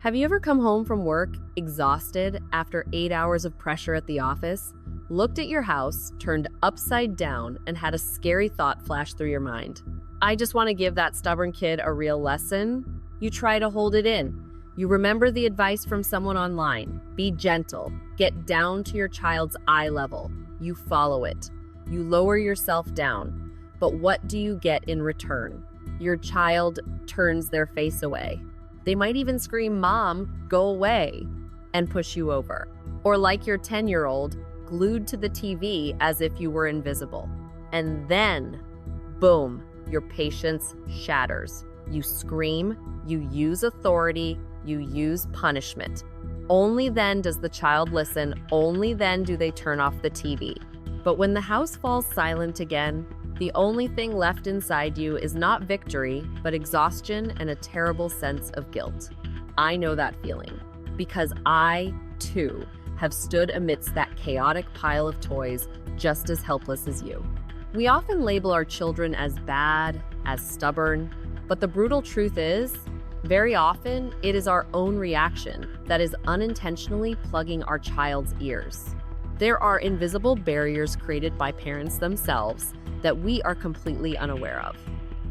Have you ever come home from work exhausted after 8 hours of pressure at the office, looked at your house, turned upside down, and had a scary thought flash through your mind? I just want to give that stubborn kid a real lesson. You try to hold it in. You remember the advice from someone online. Be gentle. Get down to your child's eye level. You follow it. You lower yourself down. But what do you get in return? Your child turns their face away. They might even scream, "Mom, go away," and push you over. Or like your 10-year-old, glued to the TV as if you were invisible. And then, boom, your patience shatters. You scream, you use authority, you use punishment. Only then does the child listen, only then do they turn off the TV. But when the house falls silent again, the only thing left inside you is not victory, but exhaustion and a terrible sense of guilt. I know that feeling, because I, too, have stood amidst that chaotic pile of toys just as helpless as you. We often label our children as bad, as stubborn, but the brutal truth is, very often, it is our own reaction that is unintentionally plugging our child's ears. There are invisible barriers created by parents themselves that we are completely unaware of.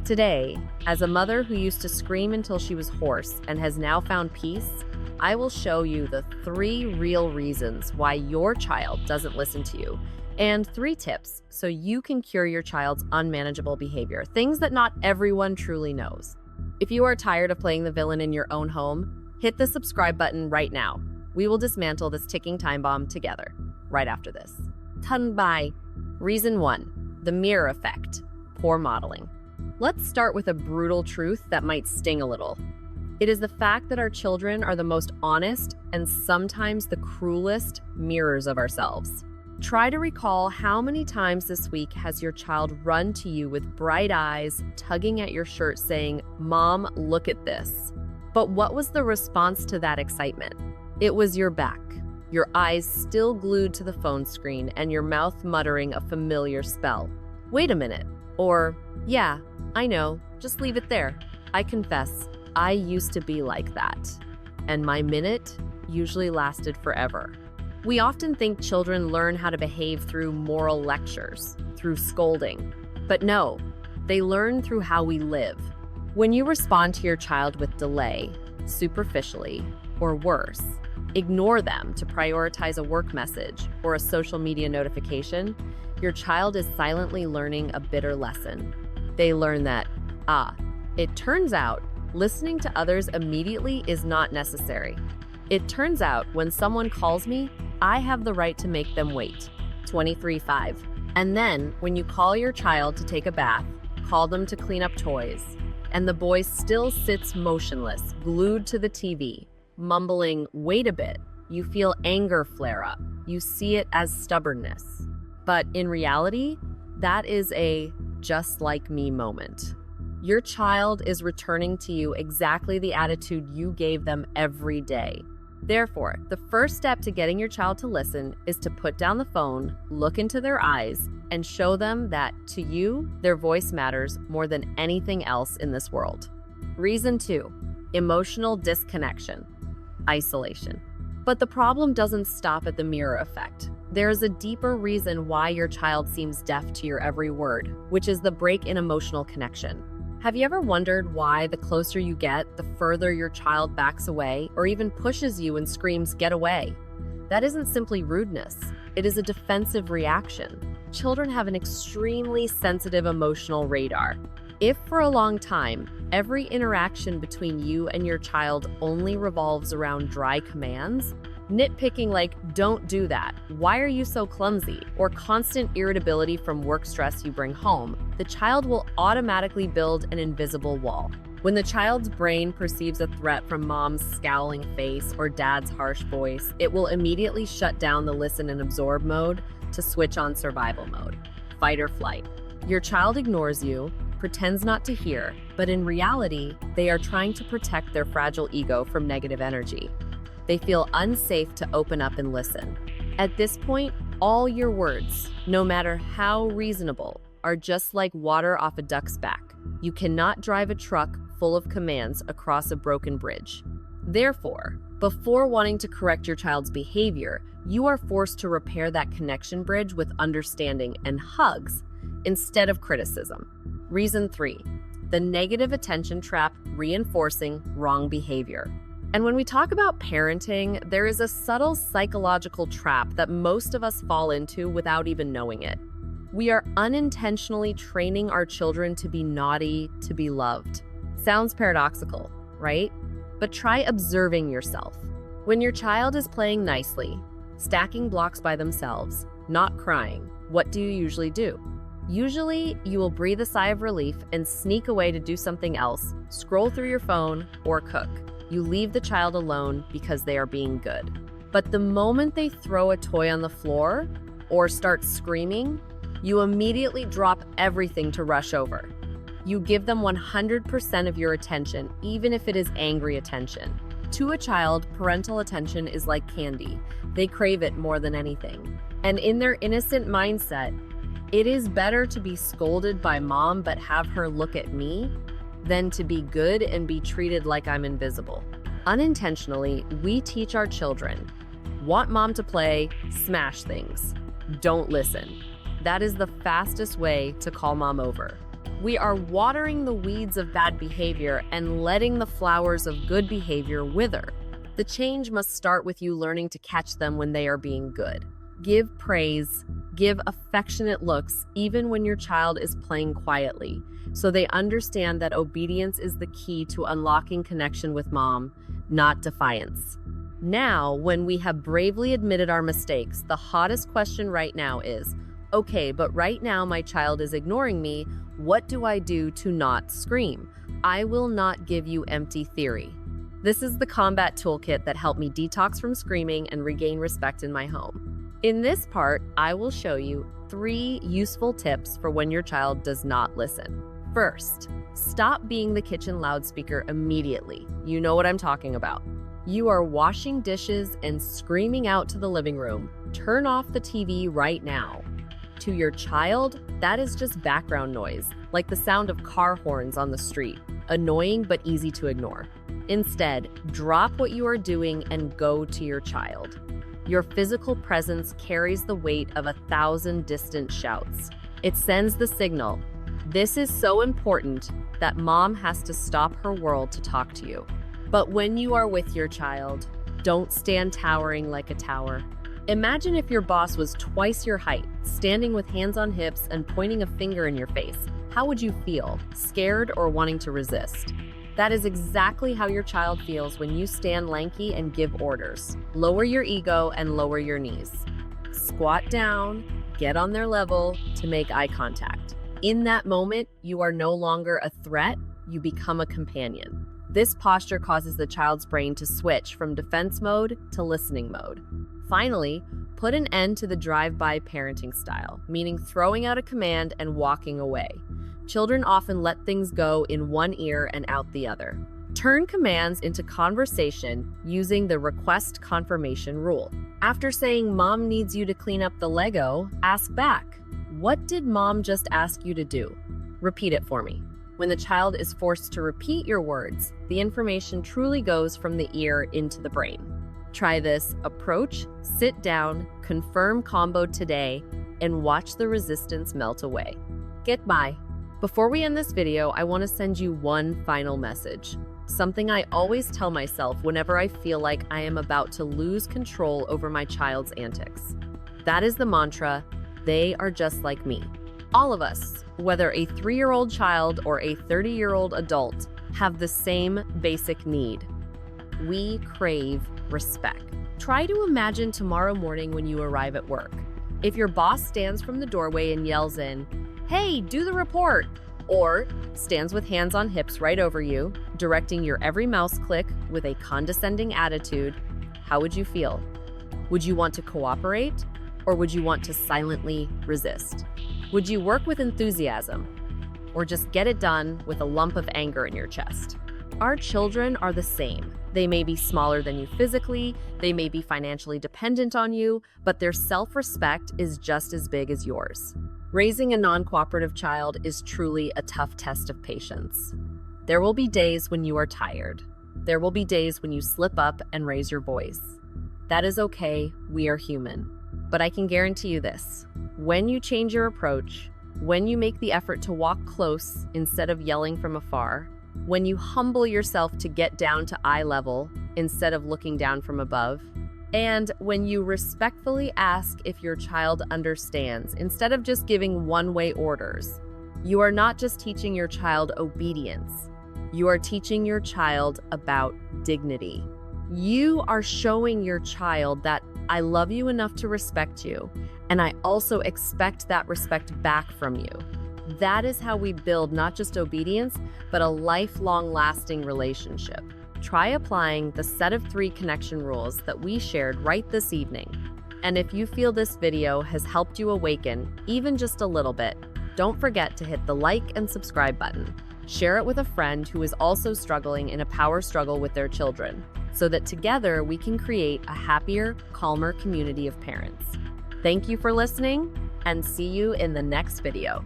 Today, as a mother who used to scream until she was hoarse and has now found peace, I will show you the 3 real reasons why your child doesn't listen to you, and 3 tips so you can cure your child's unmanageable behavior, things that not everyone truly knows. If you are tired of playing the villain in your own home, hit the subscribe button right now. We will dismantle this ticking time bomb together, right after this. Tanbai. Reason 1. The mirror effect. Poor modeling. Let's start with a brutal truth that might sting a little. It is the fact that our children are the most honest and sometimes the cruelest mirrors of ourselves. Try to recall how many times this week has your child run to you with bright eyes, tugging at your shirt saying, "Mom, look at this." But what was the response to that excitement? It was your back, your eyes still glued to the phone screen and your mouth muttering a familiar spell. "Wait a minute," or "Yeah, I know, just leave it there. I confess, I used to be like that." And my minute usually lasted forever. We often think children learn how to behave through moral lectures, through scolding. But no, they learn through how we live. When you respond to your child with delay, superficially, or worse, ignore them to prioritize a work message or a social media notification, your child is silently learning a bitter lesson. They learn that, it turns out listening to others immediately is not necessary. It turns out when someone calls me, I have the right to make them wait. 23:5. And then, when you call your child to take a bath, call them to clean up toys, and the boy still sits motionless, glued to the TV, mumbling, "Wait a bit," you feel anger flare up. You see it as stubbornness. But in reality, that is a just like me moment. Your child is returning to you exactly the attitude you gave them every day. Therefore, the first step to getting your child to listen is to put down the phone, look into their eyes, and show them that, to you, their voice matters more than anything else in this world. Reason 2. Emotional disconnection. Isolation. But the problem doesn't stop at the mirror effect. There is a deeper reason why your child seems deaf to your every word, which is the break in emotional connection. Have you ever wondered why the closer you get, the further your child backs away or even pushes you and screams, "Get away"? That isn't simply rudeness. It is a defensive reaction. Children have an extremely sensitive emotional radar. If for a long time, every interaction between you and your child only revolves around dry commands, nitpicking like, "Don't do that," "Why are you so clumsy?" or constant irritability from work stress you bring home, the child will automatically build an invisible wall. When the child's brain perceives a threat from mom's scowling face or dad's harsh voice, it will immediately shut down the listen and absorb mode to switch on survival mode, fight or flight. Your child ignores you, pretends not to hear, but in reality, they are trying to protect their fragile ego from negative energy. They feel unsafe to open up and listen. At this point, all your words, no matter how reasonable, are just like water off a duck's back. You cannot drive a truck full of commands across a broken bridge. Therefore, before wanting to correct your child's behavior, you are forced to repair that connection bridge with understanding and hugs instead of criticism. Reason 3, the negative attention trap reinforcing wrong behavior. And when we talk about parenting, there is a subtle psychological trap that most of us fall into without even knowing it. We are unintentionally training our children to be naughty, to be loved. Sounds paradoxical, right? But try observing yourself. When your child is playing nicely, stacking blocks by themselves, not crying, what do you usually do? Usually, you will breathe a sigh of relief and sneak away to do something else, scroll through your phone, or cook. You leave the child alone because they are being good. But the moment they throw a toy on the floor or start screaming, you immediately drop everything to rush over. You give them 100% of your attention, even if it is angry attention. To a child, parental attention is like candy. They crave it more than anything. And in their innocent mindset, it is better to be scolded by mom but have her look at me than to be good and be treated like I'm invisible. Unintentionally, we teach our children, want mom to play, smash things. Don't listen. That is the fastest way to call mom over. We are watering the weeds of bad behavior and letting the flowers of good behavior wither. The change must start with you learning to catch them when they are being good. Give praise, give affectionate looks, even when your child is playing quietly, so they understand that obedience is the key to unlocking connection with mom, not defiance. Now, when we have bravely admitted our mistakes, the hottest question right now is, okay, but right now my child is ignoring me. What do I do to not scream? I will not give you empty theory. This is the combat toolkit that helped me detox from screaming and regain respect in my home. In this part, I will show you 3 useful tips for when your child does not listen. First, stop being the kitchen loudspeaker immediately. You know what I'm talking about. You are washing dishes and screaming out to the living room, turn off the TV right now. To your child, that is just background noise, like the sound of car horns on the street, annoying but easy to ignore. Instead, drop what you are doing and go to your child. Your physical presence carries the weight of 1,000 distant shouts. It sends the signal. This is so important that mom has to stop her world to talk to you. But when you are with your child, don't stand towering like a tower. Imagine if your boss was twice your height, standing with hands on hips and pointing a finger in your face. How would you feel? Scared or wanting to resist? That is exactly how your child feels when you stand lanky and give orders. Lower your ego and lower your knees. Squat down, get on their level to make eye contact. In that moment, you are no longer a threat, you become a companion. This posture causes the child's brain to switch from defense mode to listening mode. Finally, put an end to the drive-by parenting style, meaning throwing out a command and walking away. Children often let things go in one ear and out the other. Turn commands into conversation using the request confirmation rule. After saying mom needs you to clean up the Lego, ask back, what did mom just ask you to do? Repeat it for me. When the child is forced to repeat your words, the information truly goes from the ear into the brain. Try this approach, sit down, confirm combo today, and watch the resistance melt away. Goodbye. Before we end this video, I want to send you one final message. Something I always tell myself whenever I feel like I am about to lose control over my child's antics. That is the mantra, they are just like me. All of us, whether a 3-year-old child or a 30-year-old adult, have the same basic need. We crave respect. Try to imagine tomorrow morning when you arrive at work. If your boss stands from the doorway and yells in, "Hey, do the report," or stands with hands on hips right over you, directing your every mouse click with a condescending attitude, how would you feel? Would you want to cooperate, or would you want to silently resist? Would you work with enthusiasm, or just get it done with a lump of anger in your chest? Our children are the same. They may be smaller than you physically, they may be financially dependent on you, but their self-respect is just as big as yours. Raising a non-cooperative child is truly a tough test of patience. There will be days when you are tired, There will be days when you slip up and raise your voice. That is okay, we are human. But I can guarantee you this: when you change your approach, when you make the effort to walk close instead of yelling from afar, when you humble yourself to get down to eye level instead of looking down from above, and when you respectfully ask if your child understands instead of just giving one-way orders, you are not just teaching your child obedience. You are teaching your child about dignity. You are showing your child that I love you enough to respect you, and I also expect that respect back from you. That is how we build not just obedience, but a lifelong lasting relationship. Try applying the set of 3 connection rules that we shared right this evening. And if you feel this video has helped you awaken, even just a little bit, don't forget to hit the like and subscribe button. Share it with a friend who is also struggling in a power struggle with their children, so that together we can create a happier, calmer community of parents. Thank you for listening, and see you in the next video.